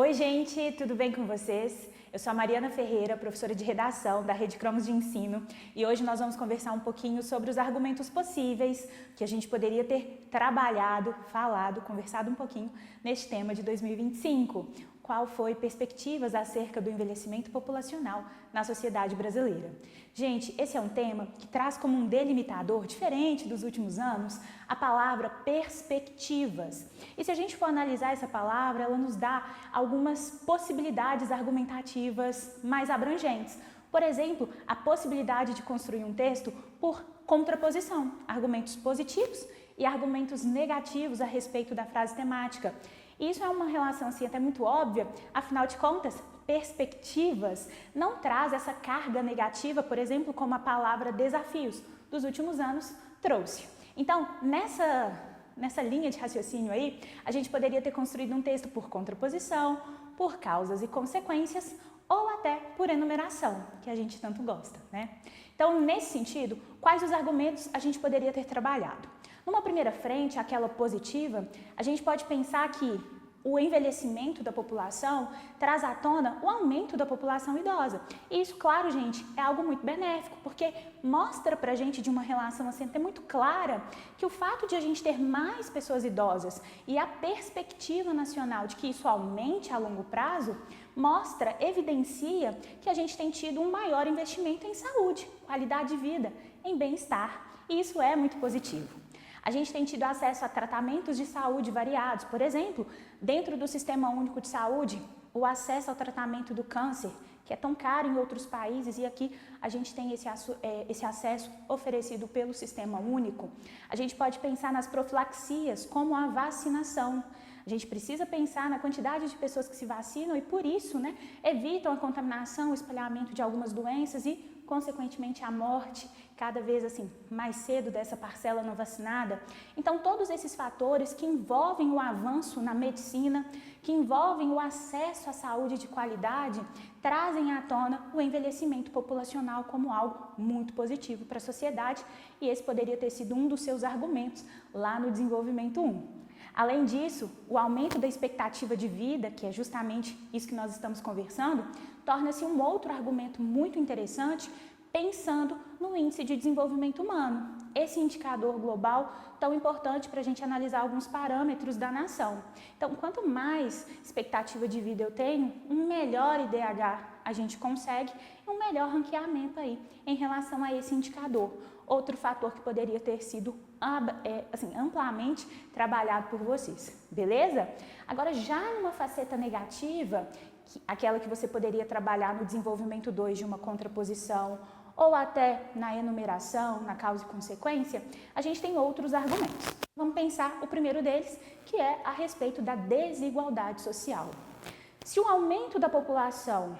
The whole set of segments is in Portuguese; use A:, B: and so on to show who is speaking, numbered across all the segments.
A: Oi gente, tudo bem com vocês? Eu sou a Mariana Ferreira, professora de redação da Rede Cromos de Ensino, e hoje nós vamos conversar um pouquinho sobre os argumentos possíveis que a gente poderia ter trabalhado, falado, conversado um pouquinho neste tema de 2025. Qual foi perspectivas acerca do envelhecimento populacional na sociedade brasileira? Gente, esse é um tema que traz como um delimitador, diferente dos últimos anos, a palavra perspectivas. E se a gente for analisar essa palavra, ela nos dá algumas possibilidades argumentativas mais abrangentes. Por exemplo, a possibilidade de construir um texto por contraposição, argumentos positivos e argumentos negativos a respeito da frase temática. Isso é uma relação assim até muito óbvia, afinal de contas, perspectivas não traz essa carga negativa, por exemplo, como a palavra desafios dos últimos anos trouxe. Então, nessa linha de raciocínio aí, a gente poderia ter construído um texto por contraposição, por causas e consequências, ou até por enumeração, que a gente tanto gosta, né? Então, nesse sentido, quais os argumentos a gente poderia ter trabalhado? Numa primeira frente, aquela positiva, a gente pode pensar que o envelhecimento da população traz à tona o aumento da população idosa. E isso, claro, gente, é algo muito benéfico, porque mostra pra gente de uma relação assim até muito clara que o fato de a gente ter mais pessoas idosas e a perspectiva nacional de que isso aumente a longo prazo, mostra, evidencia que a gente tem tido um maior investimento em saúde, qualidade de vida, em bem-estar. E isso é muito positivo. A gente tem tido acesso a tratamentos de saúde variados. Por exemplo, dentro do Sistema Único de Saúde, o acesso ao tratamento do câncer, que é tão caro em outros países, e aqui a gente tem esse acesso oferecido pelo Sistema Único. A gente pode pensar nas profilaxias, como a vacinação. A gente precisa pensar na quantidade de pessoas que se vacinam e, por isso, evitam a contaminação, o espalhamento de algumas doenças e, consequentemente, a morte cada vez assim mais cedo dessa parcela não vacinada. Então, todos esses fatores que envolvem o avanço na medicina, que envolvem o acesso à saúde de qualidade, trazem à tona o envelhecimento populacional como algo muito positivo para a sociedade, e esse poderia ter sido um dos seus argumentos lá no desenvolvimento 1. Além disso, o aumento da expectativa de vida, que é justamente isso que nós estamos conversando, torna-se um outro argumento muito interessante, pensando no índice de desenvolvimento humano, esse indicador global tão importante para a gente analisar alguns parâmetros da nação. Então, quanto mais expectativa de vida eu tenho, um melhor IDH a gente consegue e um melhor ranqueamento aí em relação a esse indicador. Outro fator que poderia ter sido amplamente trabalhado por vocês, beleza? Agora, já numa faceta negativa, aquela que você poderia trabalhar no desenvolvimento 2 de uma contraposição, ou até na enumeração, na causa e consequência, a gente tem outros argumentos. Vamos pensar o primeiro deles, que é a respeito da desigualdade social. Se o aumento da população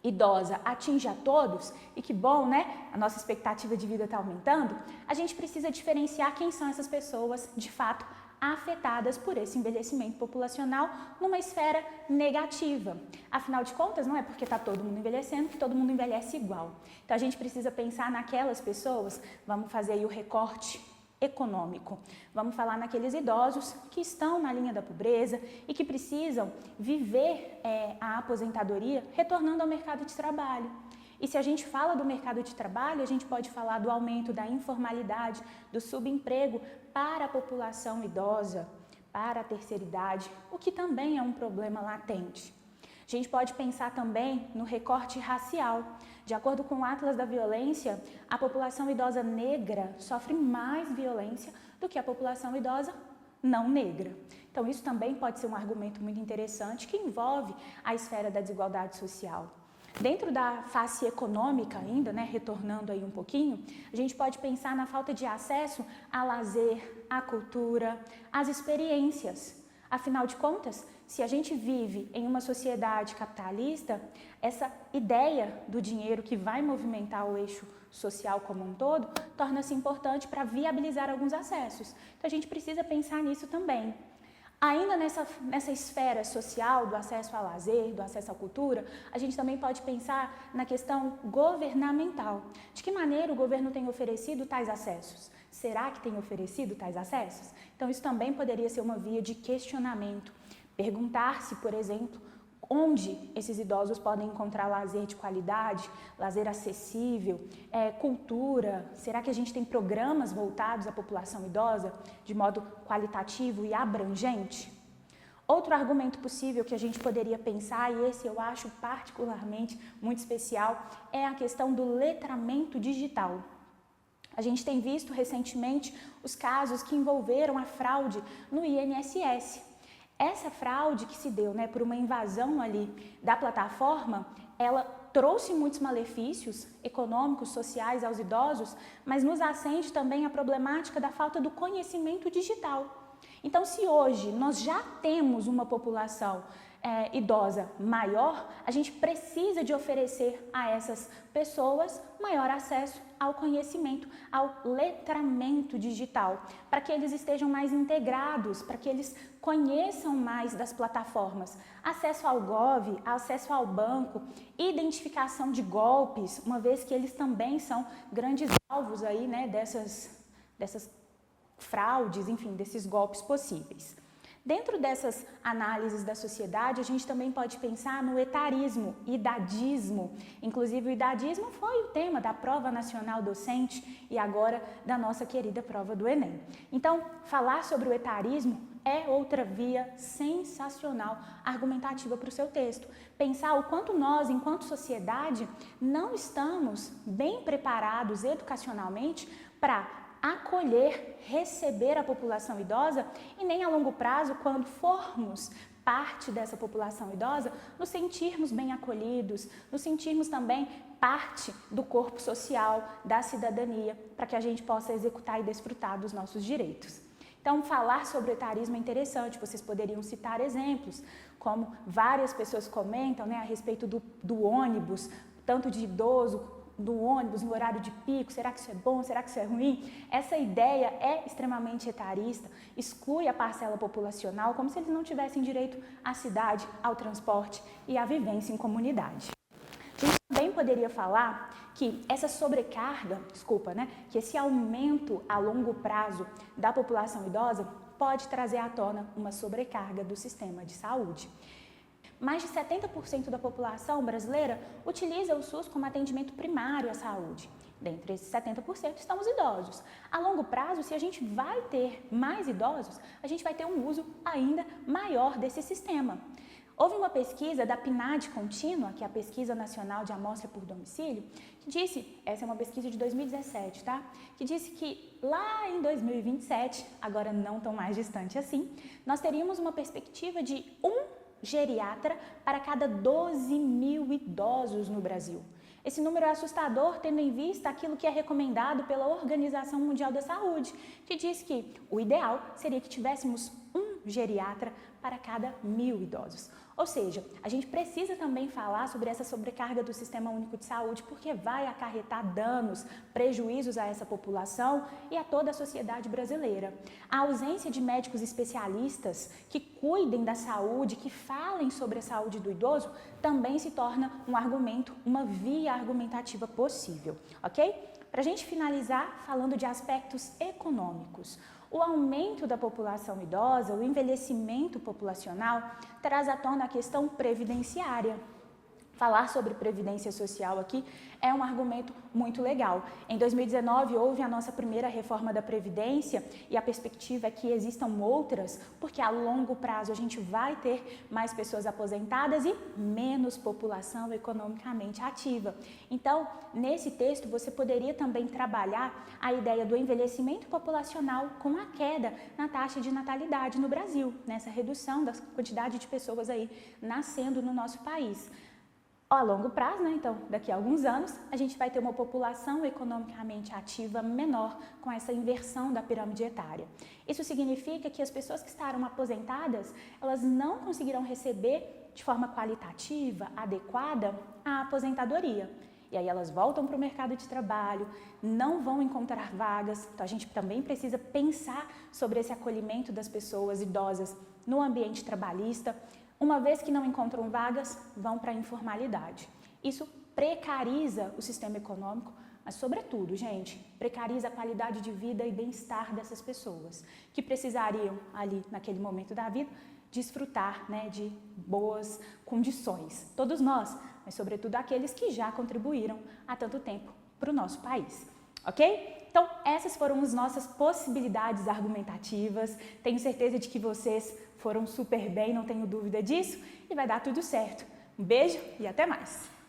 A: idosa atinge a todos, e que bom, a nossa expectativa de vida está aumentando, a gente precisa diferenciar quem são essas pessoas, de fato, afetadas por esse envelhecimento populacional numa esfera negativa. Afinal de contas, não é porque está todo mundo envelhecendo que todo mundo envelhece igual. Então, a gente precisa pensar naquelas pessoas, vamos fazer aí o recorte econômico. Vamos falar naqueles idosos que estão na linha da pobreza e que precisam viver a aposentadoria retornando ao mercado de trabalho. E se a gente fala do mercado de trabalho, a gente pode falar do aumento da informalidade, do subemprego para a população idosa, para a terceira idade, o que também é um problema latente. A gente pode pensar também no recorte racial. De acordo com o Atlas da Violência, a população idosa negra sofre mais violência do que a população idosa não negra. Então, isso também pode ser um argumento muito interessante que envolve a esfera da desigualdade social. Dentro da face econômica ainda, retornando aí um pouquinho, a gente pode pensar na falta de acesso a lazer, à cultura, às experiências. Afinal de contas, se a gente vive em uma sociedade capitalista, essa ideia do dinheiro que vai movimentar o eixo social como um todo, torna-se importante para viabilizar alguns acessos. Então, a gente precisa pensar nisso também. Ainda nessa esfera social do acesso ao lazer, do acesso à cultura, a gente também pode pensar na questão governamental. De que maneira o governo tem oferecido tais acessos? Será que tem oferecido tais acessos? Então, isso também poderia ser uma via de questionamento. Perguntar-se, por exemplo, onde esses idosos podem encontrar lazer de qualidade, lazer acessível, cultura? Será que a gente tem programas voltados à população idosa de modo qualitativo e abrangente? Outro argumento possível que a gente poderia pensar, e esse eu acho particularmente muito especial, é a questão do letramento digital. A gente tem visto recentemente os casos que envolveram a fraude no INSS. Essa fraude que se deu, por uma invasão ali da plataforma, ela trouxe muitos malefícios econômicos, sociais aos idosos, mas nos acende também a problemática da falta do conhecimento digital. Então, se hoje nós já temos uma população idosa maior, a gente precisa de oferecer a essas pessoas maior acesso ao conhecimento, ao letramento digital, para que eles estejam mais integrados, para que eles conheçam mais das plataformas. Acesso ao Gov, acesso ao banco, identificação de golpes, uma vez que eles também são grandes alvos aí, dessas fraudes, enfim, desses golpes possíveis. Dentro dessas análises da sociedade, a gente também pode pensar no etarismo, idadismo. Inclusive, o idadismo foi o tema da Prova Nacional Docente e agora da nossa querida prova do Enem. Então, falar sobre o etarismo é outra via sensacional, argumentativa para o seu texto. Pensar o quanto nós, enquanto sociedade, não estamos bem preparados educacionalmente para acolher, receber a população idosa e nem a longo prazo, quando formos parte dessa população idosa, nos sentirmos bem acolhidos, nos sentirmos também parte do corpo social, da cidadania, para que a gente possa executar e desfrutar dos nossos direitos. Então, falar sobre o etarismo é interessante, vocês poderiam citar exemplos, como várias pessoas comentam a respeito do ônibus, tanto de idoso, do ônibus no horário de pico, será que isso é bom, será que isso é ruim? Essa ideia é extremamente etarista, exclui a parcela populacional como se eles não tivessem direito à cidade, ao transporte e à vivência em comunidade. A gente também poderia falar que essa sobrecarga, que esse aumento a longo prazo da população idosa pode trazer à tona uma sobrecarga do sistema de saúde. Mais de 70% da população brasileira utiliza o SUS como atendimento primário à saúde. Dentre esses 70% estão os idosos. A longo prazo, se a gente vai ter mais idosos, a gente vai ter um uso ainda maior desse sistema. Houve uma pesquisa da PNAD Contínua, que é a Pesquisa Nacional de Amostra por Domicílio, que disse, essa é uma pesquisa de 2017, que disse que lá em 2027, agora não tão mais distante assim, nós teríamos uma perspectiva de geriatra para cada 12 mil idosos no Brasil. Esse número é assustador, tendo em vista aquilo que é recomendado pela Organização Mundial da Saúde, que diz que o ideal seria que tivéssemos um geriatra para cada 1.000 idosos. Ou seja, a gente precisa também falar sobre essa sobrecarga do Sistema Único de Saúde, porque vai acarretar danos, prejuízos a essa população e a toda a sociedade brasileira. A ausência de médicos especialistas que cuidem da saúde, que falem sobre a saúde do idoso, também se torna um argumento, uma via argumentativa possível, ok? Para a gente finalizar falando de aspectos econômicos. O aumento da população idosa, o envelhecimento populacional, traz à tona a questão previdenciária. Falar sobre previdência social aqui é um argumento muito legal. Em 2019 houve a nossa primeira reforma da Previdência e a perspectiva é que existam outras, porque a longo prazo a gente vai ter mais pessoas aposentadas e menos população economicamente ativa. Então, nesse texto você poderia também trabalhar a ideia do envelhecimento populacional com a queda na taxa de natalidade no Brasil, nessa redução da quantidade de pessoas aí nascendo no nosso país. A longo prazo, então, daqui a alguns anos, a gente vai ter uma população economicamente ativa menor com essa inversão da pirâmide etária. Isso significa que as pessoas que estarão aposentadas, elas não conseguirão receber de forma qualitativa, adequada, a aposentadoria. E aí elas voltam para o mercado de trabalho, não vão encontrar vagas, então a gente também precisa pensar sobre esse acolhimento das pessoas idosas no ambiente trabalhista. Uma vez que não encontram vagas, vão para a informalidade. Isso precariza o sistema econômico, mas sobretudo, gente, precariza a qualidade de vida e bem-estar dessas pessoas que precisariam ali naquele momento da vida desfrutar, né, de boas condições. Todos nós, mas sobretudo aqueles que já contribuíram há tanto tempo para o nosso país, ok? Então, essas foram as nossas possibilidades argumentativas. Tenho certeza de que vocês foram super bem, não tenho dúvida disso, e vai dar tudo certo. Um beijo e até mais!